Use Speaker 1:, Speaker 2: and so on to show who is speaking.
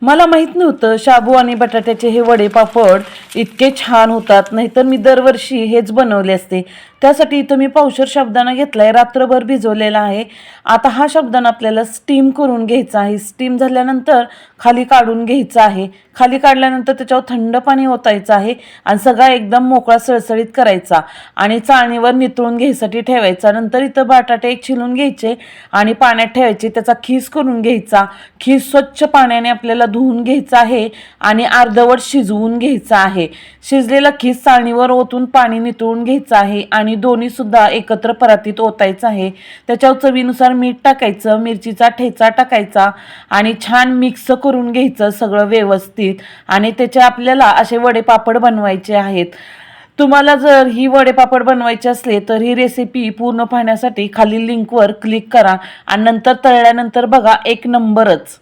Speaker 1: मला माहित नव्हतं शाबू आणि बटाट्याचे हे वडे पापड इतके छान होतात, नाहीतर मी दरवर्षी हेच बनवले असते। त्यासाठी इथं मी पावशेर साबुदाणा घेतलाय, रात्रभर भिजवलेला आहे। आता हा साबुदाणा आपल्याला स्टीम करून घ्यायचा आहे। स्टीम झाल्यानंतर खाली काढून घ्यायचा आहे। खाली काढल्यानंतर त्याच्यावर थंड पाणी ओतायचं आहे आणि सगळा एकदम मोकळा सळसळीत करायचा आणि चाळणीवर नितळून घ्यायसाठी ठेवायचा। नंतर इथं बटाटे चिरून घ्यायचे आणि पाण्यात ठेवायचे, त्याचा खीस करून घ्यायचा। खीस स्वच्छ पाण्याने आपल्याला धुवून घ्यायचा आहे आणि अर्धवट शिजवून घ्यायचा आहे। शिजलेला खीस चाळणीवर ओतून पाणी नितळून घ्यायचं आहे आणि दोन्ही सुद्धा एकत्र परातीत ओतायचं आहे। त्याच्यावर चवीनुसार मीठ टाकायचं, मिरचीचा ठेचा टाकायचा आणि छान मिक्स करून घ्यायचं सगळं व्यवस्थित आणि त्याचे आपल्याला असे वडे पापड बनवायचे आहेत। तुम्हाला जर ही वडे पापड बनवायचे असले तर ही रेसिपी पूर्ण पाहण्यासाठी खाली लिंकवर क्लिक करा आणि नंतर तळल्यानंतर बघा एक नंबरच।